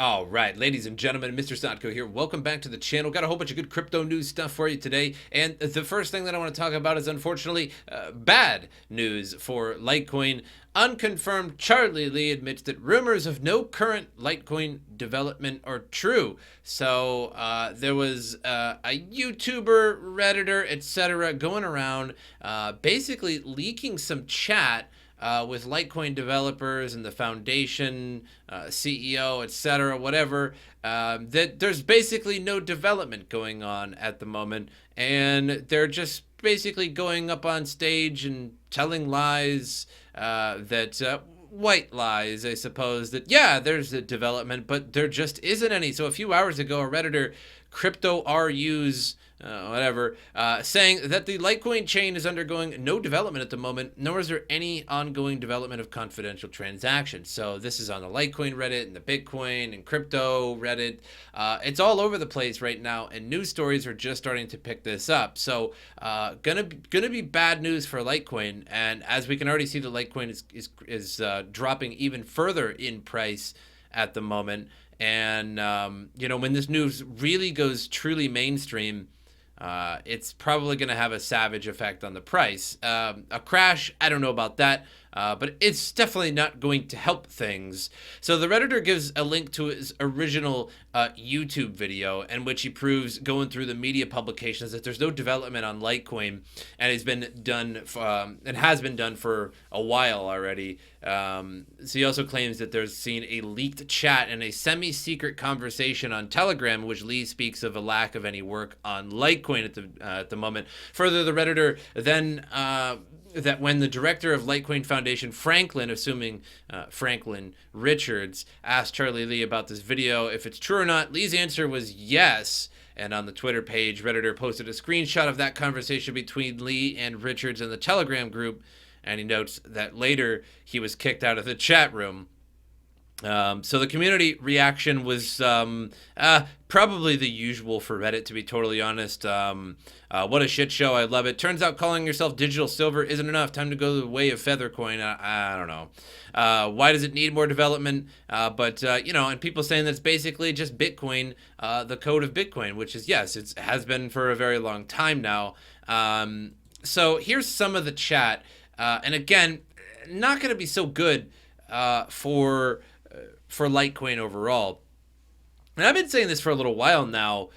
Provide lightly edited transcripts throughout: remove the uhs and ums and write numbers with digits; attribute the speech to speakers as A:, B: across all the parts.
A: All right, ladies and gentlemen, MrSotko here. Welcome back to the channel. Got a whole bunch of good crypto news stuff for you today. And the first thing that I want to talk about is unfortunately bad news for Litecoin. Unconfirmed Charlie Lee admits that rumors of no current Litecoin development are true. So there was a YouTuber, Redditor, etc. going around basically leaking some chat with Litecoin developers and the foundation, CEO, etc., whatever, that there's basically no development going on at the moment, and they're just basically going up on stage and telling lies that white lies, I suppose, that yeah, there's a development, but there just isn't any. So a few hours ago, a Redditor, Crypto RU's saying that the Litecoin chain is undergoing no development at the moment, nor is there any ongoing development of confidential transactions. So this is on the Litecoin Reddit and the Bitcoin and crypto Reddit. It's all over the place right now, and news stories are just starting to pick this up. So gonna be bad news for Litecoin, and as we can already see, the Litecoin is dropping even further in price at the moment. And when this news really goes truly mainstream, it's probably going to have a savage effect on the price. A crash, I don't know about that, but it's definitely not going to help things. So the Redditor gives a link to his original YouTube video in which he proves, going through the media publications, that there's no development on Litecoin, and it's been done and has been done for a while already. So he also claims that there's seen a leaked chat and a semi-secret conversation on Telegram, which Lee speaks of a lack of any work on Litecoin at the moment. Further, the Redditor then that when the director of Litecoin Foundation, Franklin, assuming Franklin Richards, asked Charlie Lee about this video if it's true or not, Lee's answer was yes. And on the Twitter page, Redditor posted a screenshot of that conversation between Lee and Richards in the Telegram group, and he notes that later he was kicked out of the chat room. So the community reaction was probably the usual for Reddit, to be totally honest. What a shit show. I love it. Turns out calling yourself digital silver isn't enough. Time to go the way of Feathercoin. I don't know. Why does it need more development? And people saying that's basically just Bitcoin, the code of Bitcoin, which is, yes, it has been for a very long time now. So here's some of the chat. And again, not going to be so good for Litecoin overall. And I've been saying this for a little while now,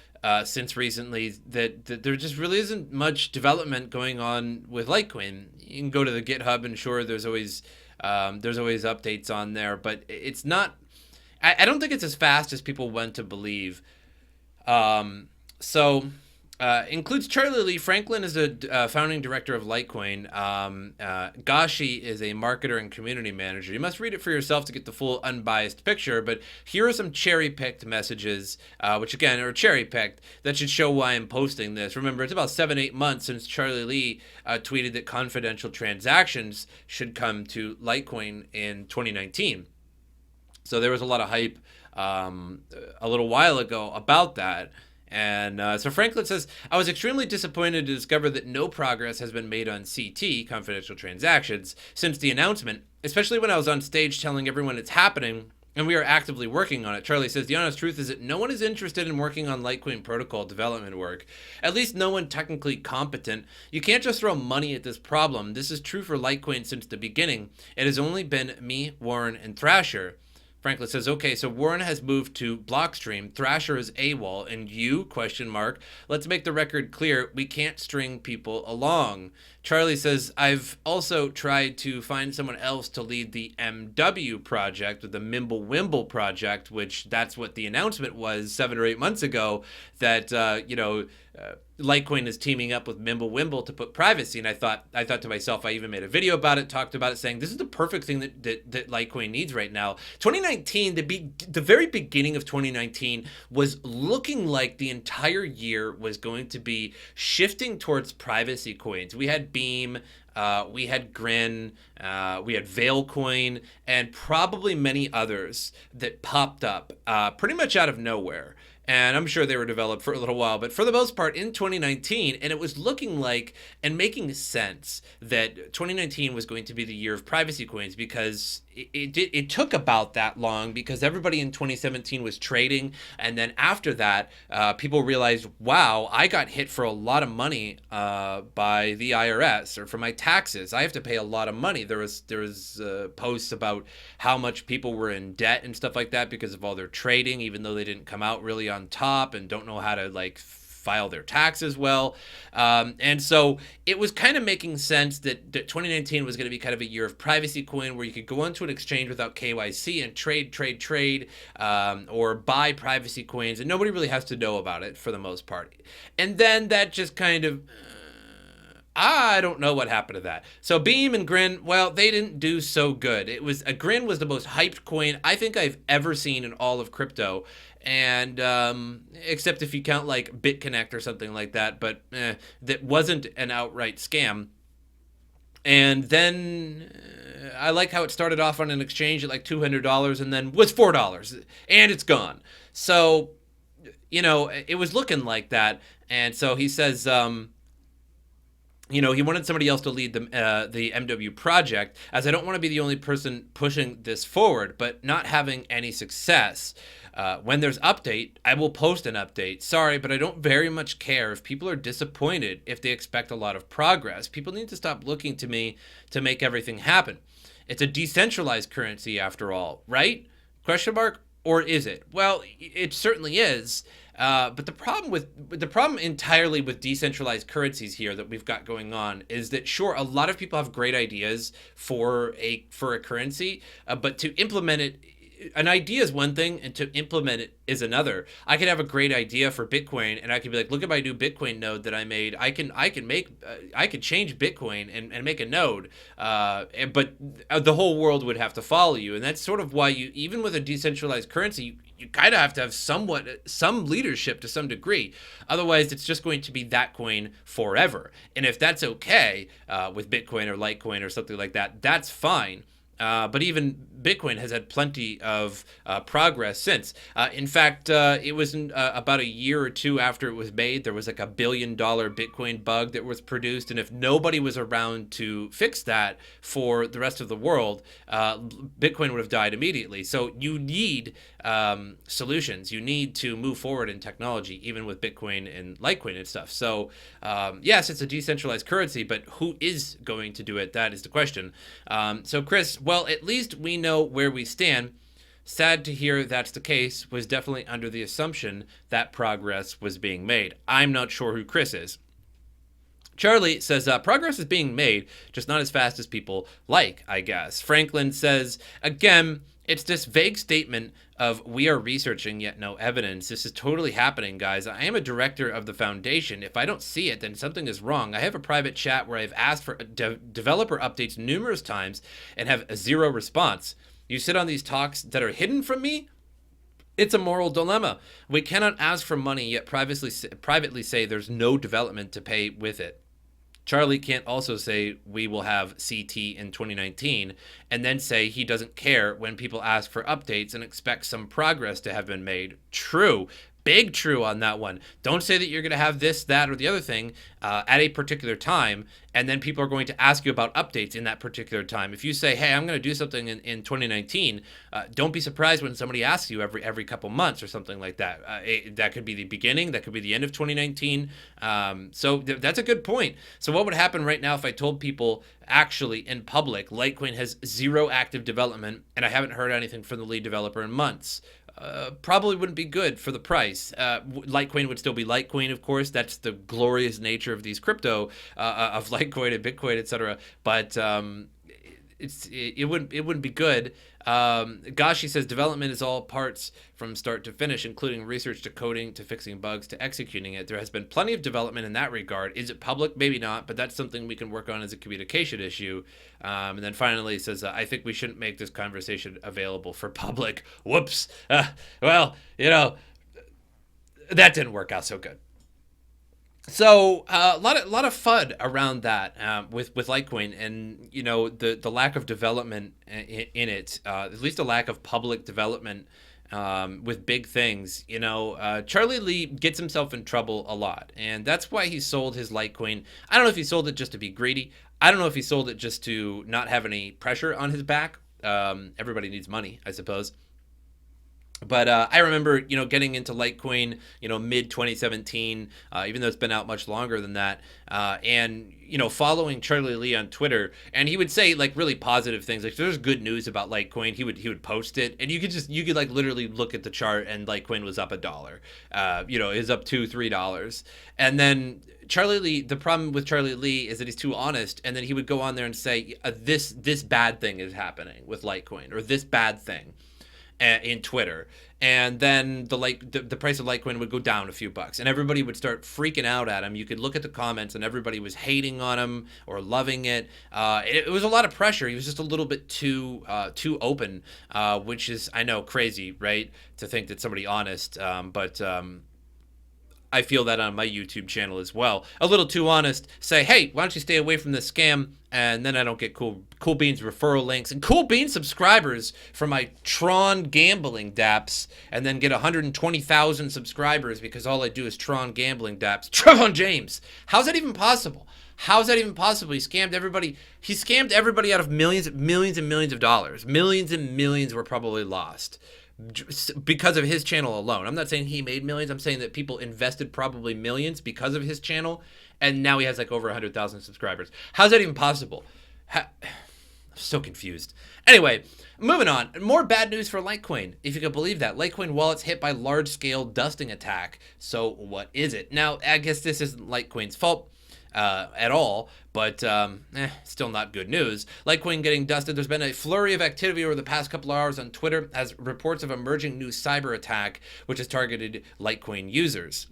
A: since recently, that there just really isn't much development going on with Litecoin. You can go to the GitHub, and sure, there's always updates on there, but it's not. I don't think it's as fast as people want to believe. Includes Charlie Lee. Franklin is a founding director of Litecoin. Gashi is a marketer and community manager. You must read it for yourself to get the full unbiased picture, but here are some cherry-picked messages, which again are cherry-picked, that should show why I'm posting this. Remember, it's about 7-8 months since Charlie Lee tweeted that confidential transactions should come to Litecoin in 2019. So there was a lot of hype a little while ago about that. And so Franklin says, I was extremely disappointed to discover that no progress has been made on CT, confidential transactions, since the announcement, especially when I was on stage telling everyone it's happening and we are actively working on it. Charlie says, the honest truth is that no one is interested in working on Litecoin protocol development work. At least no one technically competent. You can't just throw money at this problem. This is true for Litecoin since the beginning. It has only been me, Warren, and Thrasher. Franklin says, okay, so Warren has moved to Blockstream, Thrasher is AWOL, and you, ? Let's make the record clear, we can't string people along. Charlie says, I've also tried to find someone else to lead the MW project, or the Mimblewimble project, which that's what the announcement was 7 or 8 months ago, that, Litecoin is teaming up with Mimblewimble to put privacy, and I thought to myself, I even made a video about it, talked about it, saying this is the perfect thing that Litecoin needs right now. 2019, the very beginning of 2019 was looking like the entire year was going to be shifting towards privacy coins. We had Beam, we had Grin, we had Veilcoin, and probably many others that popped up pretty much out of nowhere. And I'm sure they were developed for a little while, but for the most part in 2019, and it was looking like and making sense that 2019 was going to be the year of privacy coins, because it took about that long because everybody in 2017 was trading, and then after that, people realized, wow, I got hit for a lot of money by the IRS, or for my taxes. I have to pay a lot of money. There was posts about how much people were in debt and stuff like that because of all their trading, even though they didn't come out really on top and don't know how to like file their taxes well. And so it was kind of making sense that 2019 was going to be kind of a year of privacy coin, where you could go onto an exchange without KYC and trade, or buy privacy coins, and nobody really has to know about it for the most part. And then that just kind of... I don't know what happened to that. So Beam and Grin, well, they didn't do so good. It was Grin was the most hyped coin I think I've ever seen in all of crypto, and except if you count like BitConnect or something like that, but that wasn't an outright scam. And then I like how it started off on an exchange at like $200 and then was $4 and it's gone. So, it was looking like that. And so he says, he wanted somebody else to lead the MW project, as I don't want to be the only person pushing this forward, but not having any success. When there's update, I will post an update. Sorry, but I don't very much care if people are disappointed if they expect a lot of progress. People need to stop looking to me to make everything happen. It's a decentralized currency after all, right? Question mark? Or is it? Well, it certainly is. But the problem entirely with decentralized currencies here that we've got going on is that, sure, a lot of people have great ideas for a currency, but to implement it, an idea is one thing, and to implement it is another. I could have a great idea for Bitcoin, and I could be like, look at my new Bitcoin node that I made. I could change Bitcoin and make a node, but the whole world would have to follow you, and that's sort of why you, even with a decentralized currency, you kind of have to have some leadership to some degree. Otherwise, it's just going to be that coin forever. And if that's okay with Bitcoin or Litecoin or something like that, that's fine. But even Bitcoin has had plenty of progress since. In fact, it was about a year or two after it was made, there was like $1 billion Bitcoin bug that was produced. And if nobody was around to fix that for the rest of the world, Bitcoin would have died immediately. So you need solutions. You need to move forward in technology, even with Bitcoin and Litecoin and stuff. So yes, it's a decentralized currency, but who is going to do it? That is the question. So Chris, well, at least we know where we stand. Sad to hear that's the case. Was definitely under the assumption that progress was being made. I'm not sure who Chris is. Charlie says, progress is being made, just not as fast as people like, I guess. Franklin says, again, it's this vague statement of we are researching yet no evidence. This is totally happening, guys. I am a director of the foundation. If I don't see it, then something is wrong. I have a private chat where I've asked for developer updates numerous times and have zero response. You sit on these talks that are hidden from me? It's a moral dilemma. We cannot ask for money yet privately say there's no development to pay with it. Charlie can't also say we will have CT in 2019 and then say he doesn't care when people ask for updates and expect some progress to have been made. True. Big true on that one. Don't say that you're going to have this, that, or the other thing at a particular time, and then people are going to ask you about updates in that particular time. If you say, hey, I'm going to do something in 2019, don't be surprised when somebody asks you every couple months or something like that. That could be the beginning, that could be the end of 2019. So that's a good point. So what would happen right now if I told people actually in public, Litecoin has zero active development, and I haven't heard anything from the lead developer in months? Probably wouldn't be good for the price. Litecoin would still be Litecoin, of course. That's the glorious nature of these crypto, of Litecoin and Bitcoin, etc. But it wouldn't be good. Gashi says development is all parts from start to finish, including research to coding to fixing bugs to executing it. There has been plenty of development in that regard. Is it public? Maybe not, but that's something we can work on as a communication issue. And then finally says, I think we shouldn't make this conversation available for public. Whoops. Well, that didn't work out so good. So a lot of FUD around that with Litecoin, and the lack of development in it, at least a lack of public development with big things. Charlie Lee gets himself in trouble a lot, and that's why he sold his Litecoin. I don't know if he sold it just to be greedy. I don't know if he sold it just to not have any pressure on his back. Everybody needs money, I suppose. But I remember, getting into Litecoin, mid 2017, even though it's been out much longer than that, and following Charlie Lee on Twitter, and he would say like really positive things, like there's good news about Litecoin. He would post it, and you could like literally look at the chart, and Litecoin was up $1. It was up $2-3, and then Charlie Lee. The problem with Charlie Lee is that he's too honest, and then he would go on there and say this bad thing is happening with Litecoin, or this bad thing in Twitter, and then the price of Litecoin would go down a few bucks, and everybody would start freaking out at him. You could look at the comments, and everybody was hating on him or loving it. It was a lot of pressure. He was just a little bit too open, which is, I know, crazy, right? To think that somebody honest, but I feel that on my YouTube channel as well. A little too honest. Say, hey, why don't you stay away from this scam? And then I don't get Cool Beans referral links and Cool Beans subscribers for my Tron gambling dApps, and then get 120,000 subscribers because all I do is Tron gambling dApps. Trevon James. How's that even possible? How's that even possible? He scammed everybody. He scammed everybody out of millions and millions of dollars. Millions and millions were probably lost because of his channel alone. I'm not saying he made millions. I'm saying that people invested probably millions because of his channel, and now he has like over 100,000 subscribers. How's that even possible? I'm so confused. Anyway, moving on. More bad news for Litecoin, if you can believe that. Litecoin wallets hit by large-scale dusting attack. So what is it? Now, I guess this isn't Litecoin's fault at all, but still not good news. Litecoin getting dusted. There's been a flurry of activity over the past couple of hours on Twitter as reports of emerging new cyber attack, which has targeted Litecoin users.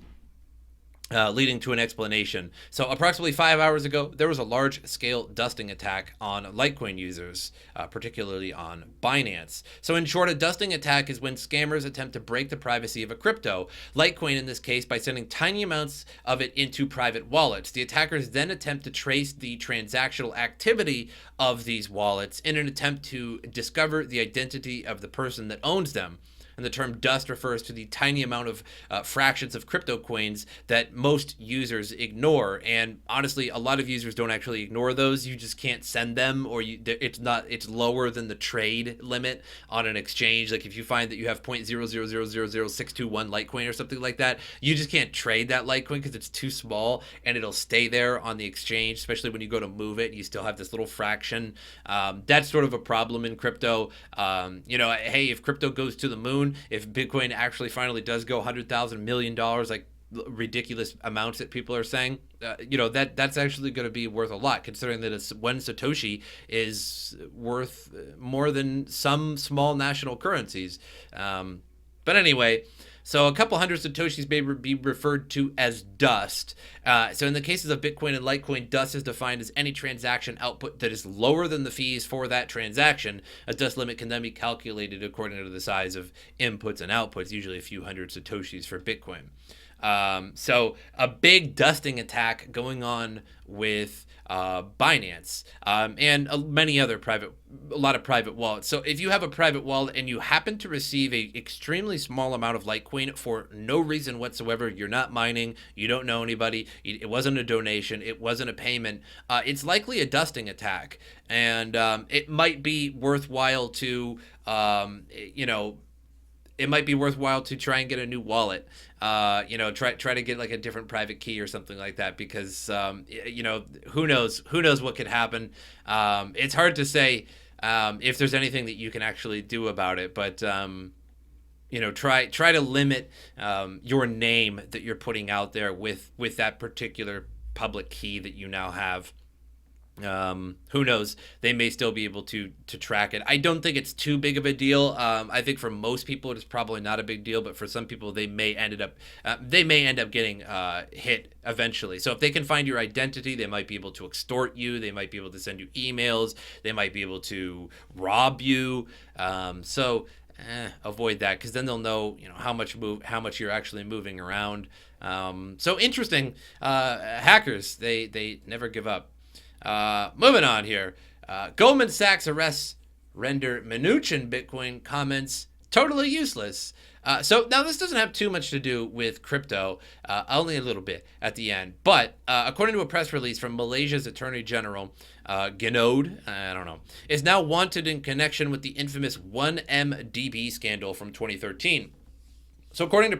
A: Leading to an explanation. So approximately 5 hours ago, there was a large-scale dusting attack on Litecoin users, particularly on Binance. So in short, a dusting attack is when scammers attempt to break the privacy of a crypto, Litecoin in this case, by sending tiny amounts of it into private wallets. The attackers then attempt to trace the transactional activity of these wallets in an attempt to discover the identity of the person that owns them. And the term dust refers to the tiny amount of fractions of crypto coins that most users ignore. And honestly, a lot of users don't actually ignore those. You just can't send them, or it's lower than the trade limit on an exchange. Like if you find that you have 0.0000621 Litecoin or something like that, you just can't trade that Litecoin because it's too small, and it'll stay there on the exchange, especially when you go to move it. You still have this little fraction. That's sort of a problem in crypto. Hey, if crypto goes to the moon, if Bitcoin actually finally does go $100,000 million, like ridiculous amounts that people are saying, that's actually going to be worth a lot, considering that it's one Satoshi is worth more than some small national currencies. But anyway, so a couple hundred Satoshis may be referred to as dust. So in the cases of Bitcoin and Litecoin, dust is defined as any transaction output that is lower than the fees for that transaction. A dust limit can then be calculated according to the size of inputs and outputs, usually a few hundred Satoshis for Bitcoin. So a big dusting attack going on with Binance and a lot of private wallets. So if you have a private wallet and you happen to receive a extremely small amount of Litecoin for no reason whatsoever, you're not mining, you don't know anybody, it wasn't a donation, it wasn't a payment, it's likely a dusting attack, and it might be worthwhile to try and get a new wallet. Try to get like a different private key or something like that, because who knows what could happen. It's hard to say if there's anything that you can actually do about it, but try to limit your name that you're putting out there with that particular public key that you now have. Who knows? They may still be able to track it. I don't think it's too big of a deal. I think for most people it is probably not a big deal, but for some people they may end up getting hit eventually. So if they can find your identity, they might be able to extort you. They might be able to send you emails. They might be able to rob you. Avoid that, because then they'll know how much you're actually moving around. So interesting. Hackers, they never give up. Moving on here. Goldman Sachs arrests render Mnuchin Bitcoin comments Totally useless. So now this doesn't have too much to do with crypto, only a little bit at the end. But according to a press release from Malaysia's Attorney General, GuyManDude, I don't know, is now wanted in connection with the infamous 1MDB scandal from 2013. So according to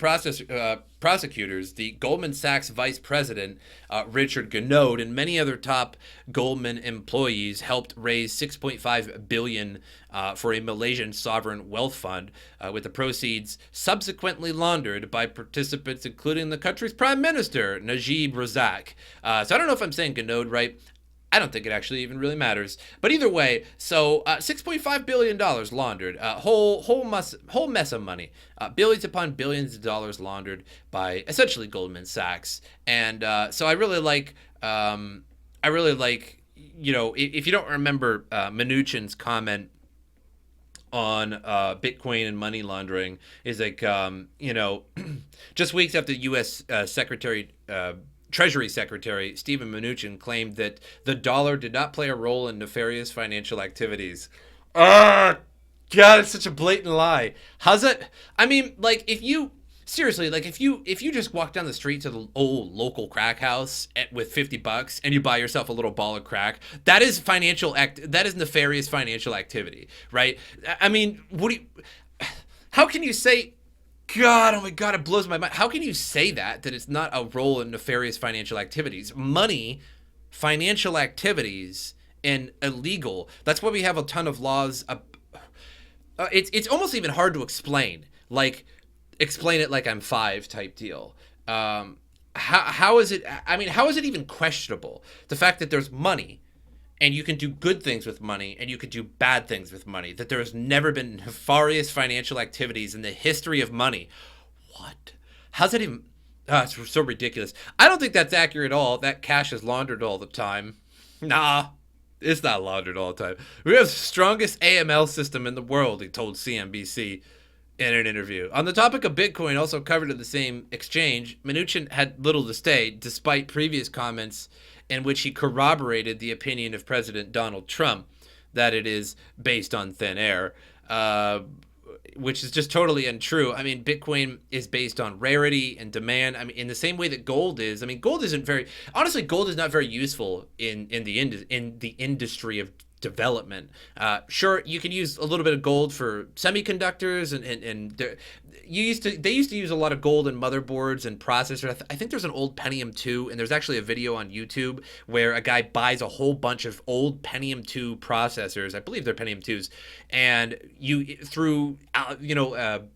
A: prosecutors, the Goldman Sachs vice president, Richard GuyManDude, and many other top Goldman employees helped raise $6.5 billion for a Malaysian sovereign wealth fund, with the proceeds subsequently laundered by participants including the country's prime minister, Najib Razak. So I don't know if I'm saying GuyManDude right. I don't think it actually even really matters. But either way, so $6.5 billion laundered, whole mess of money, billions upon billions of dollars laundered by essentially Goldman Sachs. And so I really like, you know, if you don't remember Mnuchin's comment on Bitcoin and money laundering, is like, you know, just weeks after U.S. Treasury Secretary Steven Mnuchin claimed that the dollar did not play a role in nefarious financial activities. God, it's such a blatant lie. How's it? I mean, like, if you seriously, like, if you just walk down the street to the old local crack house with $50 and you buy yourself a little ball of crack, that is nefarious financial activity, right? I mean, how can you say? God, oh my God, it blows my mind. How can you say that it's not a role in nefarious financial activities? Money, financial activities, and illegal. That's why we have a ton of laws. It's almost even hard to explain. Like, explain it like I'm five type deal. How is it? I mean, how is it even questionable? The fact that there's money, and you can do good things with money, and you can do bad things with money, that there has never been nefarious financial activities in the history of money. What? How's that even? It's so ridiculous. I don't think that's accurate at all. That cash is laundered all the time. Nah, it's not laundered all the time. We have the strongest AML system in the world, he told CNBC in an interview. On the topic of Bitcoin, also covered in the same exchange, Mnuchin had little to say, despite previous comments in which he corroborated the opinion of President Donald Trump that it is based on thin air, which is just totally untrue. I mean, Bitcoin is based on rarity and demand. I mean, in the same way that gold is. I mean, gold is not very useful in the industry of development. Sure, you can use a little bit of gold for semiconductors and they used to use a lot of gold in motherboards and processors. I think there's an old Pentium 2, and there's actually a video on YouTube where a guy buys a whole bunch of old Pentium 2 processors. I believe they're Pentium 2s, and through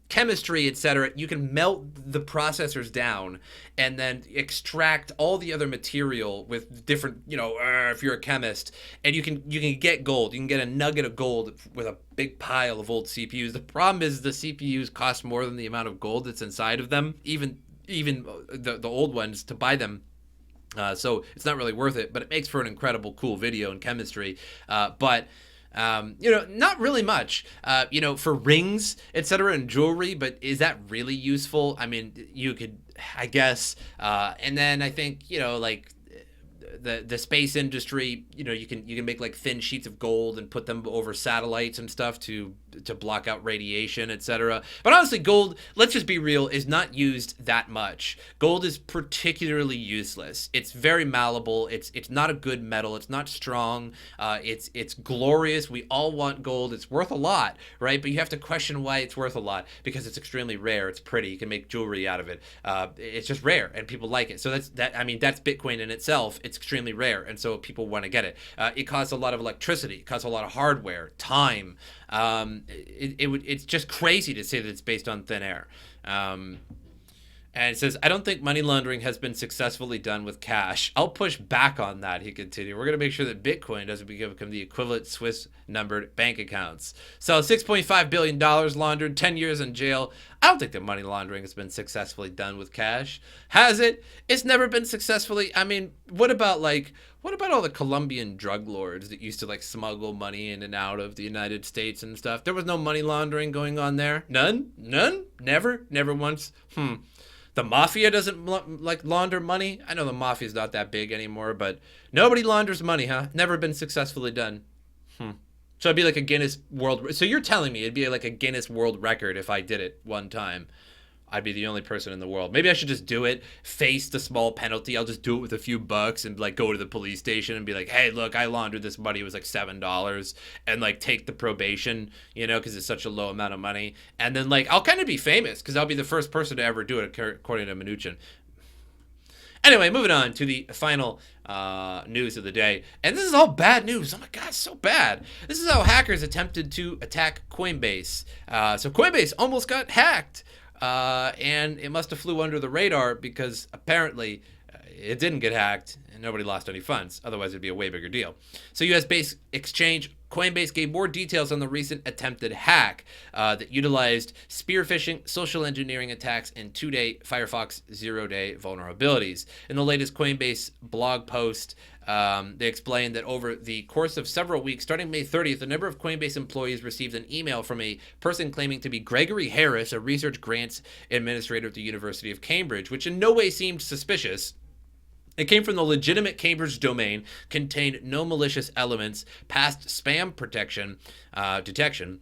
A: chemistry, etc., you can melt the processors down and then extract all the other material with different, if you're a chemist, and you can get gold. You can get a nugget of gold with a big pile of old CPUs. The problem is the CPUs cost more than the amount of gold that's inside of them, even the old ones, to buy them. So it's not really worth it, but it makes for an incredible, cool video in chemistry. But not really much, for rings, etc., and jewelry, but is that really useful? I mean, you could, I guess, and then I think, the space industry, you can make like thin sheets of gold and put them over satellites and stuff to block out radiation, etc. But honestly, gold, let's just be real, is not used that much. Gold is particularly useless. It's very malleable. It's not a good metal. It's not strong. It's glorious. We all want gold. It's worth a lot, right? But you have to question why it's worth a lot, because it's extremely rare. It's pretty. You can make jewelry out of it. It's just rare, and people like it. So that's Bitcoin in itself. It's extremely rare, and so people want to get it. It costs a lot of electricity. It costs a lot of hardware, time. It's just crazy to say that it's based on thin air. And it says, I don't think money laundering has been successfully done with cash. I'll push back on that, he continued. We're going to make sure that Bitcoin doesn't become the equivalent Swiss-numbered bank accounts. So $6.5 billion laundered, 10 years in jail. I don't think that money laundering has been successfully done with cash. Has it? It's never been successfully. I mean, what about all the Colombian drug lords that used to smuggle money in and out of the United States and stuff? There was no money laundering going on there? None? Never once? The mafia doesn't launder money? I know the mafia's not that big anymore, but nobody launders money, huh? Never been successfully done. So it'd be like a Guinness World. So you're telling me it'd be like a Guinness World Record if I did it one time. I'd be the only person in the world. Maybe I should just do it, face the small penalty. I'll just do it with a few bucks and like go to the police station and be like, hey, look, I laundered this money. It was like $7 and like take the probation, you know, because it's such a low amount of money. And then like I'll kind of be famous because I'll be the first person to ever do it, according to Mnuchin. Anyway, moving on to the final news of the day. And this is all bad news. Oh my God, so bad. This is how hackers attempted to attack Coinbase. So Coinbase almost got hacked. And it must have flew under the radar because apparently it didn't get hacked and nobody lost any funds. Otherwise, it'd be a way bigger deal. So US-based exchange Coinbase gave more details on the recent attempted hack that utilized spear phishing, social engineering attacks, and 2-day Firefox 0-day vulnerabilities. In the latest Coinbase blog post, they explained that over the course of several weeks, starting May 30th, a number of Coinbase employees received an email from a person claiming to be Gregory Harris, a research grants administrator at the University of Cambridge, which in no way seemed suspicious. It came from the legitimate Cambridge domain, contained no malicious elements, passed spam detection,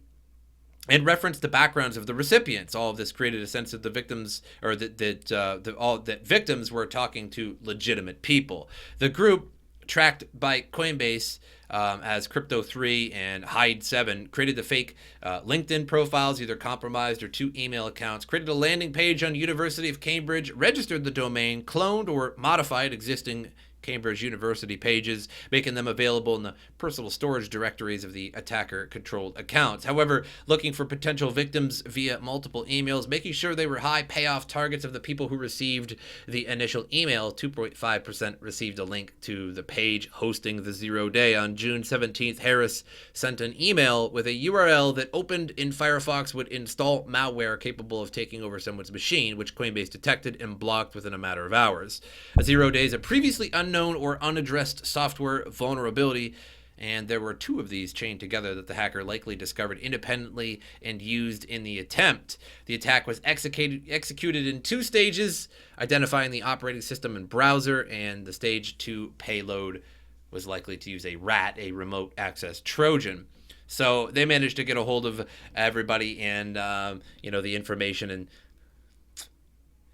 A: and referenced the backgrounds of the recipients. All of this created a sense of the victims, or that victims were talking to legitimate people. The group, tracked by Coinbase as Crypto3 and Hide7, created the fake LinkedIn profiles, either compromised or 2 email accounts, created a landing page on University of Cambridge, registered the domain, cloned or modified existing Cambridge University pages, making them available in the personal storage directories of the attacker-controlled accounts. However, looking for potential victims via multiple emails, making sure they were high payoff targets of the people who received the initial email. 2.5% received a link to the page hosting the 0-day. On June 17th, Harris sent an email with a URL that opened in Firefox would install malware capable of taking over someone's machine, which Coinbase detected and blocked within a matter of hours. A 0-day is a previously unknown or unaddressed software vulnerability, and there were 2 of these chained together that the hacker likely discovered independently and used in the attempt. The attack was executed in 2 stages, identifying the operating system and browser, and the stage 2 payload was likely to use a RAT, a remote access Trojan. So they managed to get a hold of everybody and the information and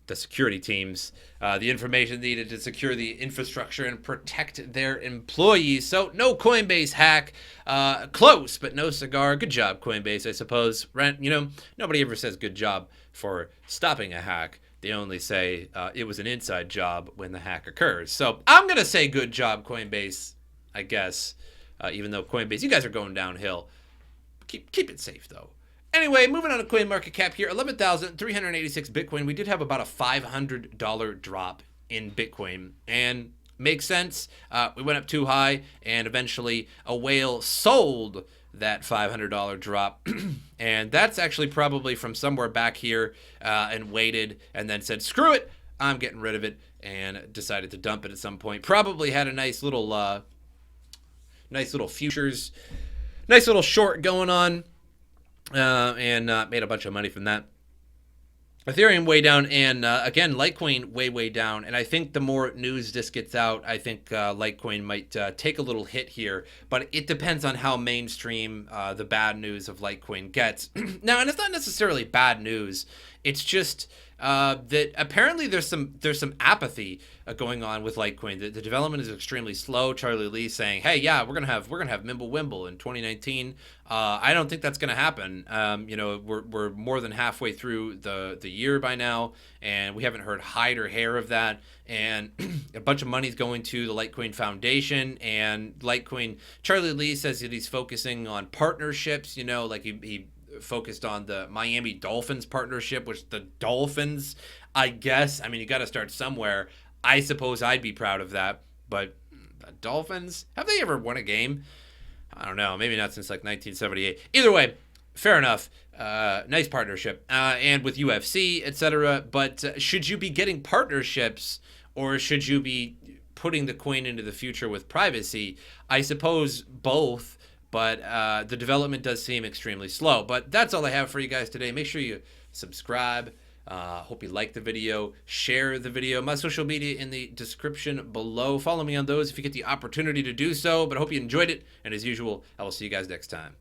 A: the security teams, the information needed to secure the infrastructure and protect their employees. So no Coinbase hack, close, but no cigar. Good job, Coinbase, I suppose. Nobody ever says good job for stopping a hack. They only say it was an inside job when the hack occurs. So I'm going to say good job, Coinbase, I guess, even though Coinbase, you guys are going downhill. Keep it safe, though. Anyway, moving on to CoinMarketCap here, 11,386 Bitcoin. We did have about a $500 drop in Bitcoin, and makes sense. We went up too high, and eventually a whale sold that $500 drop, and that's actually probably from somewhere back here, and waited, and then said, screw it, I'm getting rid of it, and decided to dump it at some point. Probably had a nice little futures, nice little short going on. And made a bunch of money from that. Ethereum way down, and again, Litecoin way down. And I think the more news this gets out, I think Litecoin might take a little hit here. But it depends on how mainstream the bad news of Litecoin gets. Now, and it's not necessarily bad news. It's just that apparently there's some apathy going on with Litecoin. The development is extremely slow. Charlie Lee saying, "Hey, yeah, we're gonna have Mimblewimble in 2019." I don't think that's gonna happen. We're more than halfway through the year by now, and we haven't heard hide or hair of that. And a bunch of money's going to the Litecoin Foundation, and Litecoin. Charlie Lee says that he's focusing on partnerships. Like he focused on the Miami Dolphins partnership, which the Dolphins, I guess, you got to start somewhere. I suppose I'd be proud of that, but the Dolphins, have they ever won a game? I don't know, maybe not since like 1978. Either way, fair enough. Nice partnership, and with UFC, etc. But should you be getting partnerships, or should you be putting the coin into the future with privacy? I suppose both. But the development does seem extremely slow. But that's all I have for you guys today. Make sure you subscribe, Hope you like the video. Share the video. My social media in the description below. Follow me on those if you get the opportunity to do so. But I hope you enjoyed it. And as usual, I will see you guys next time.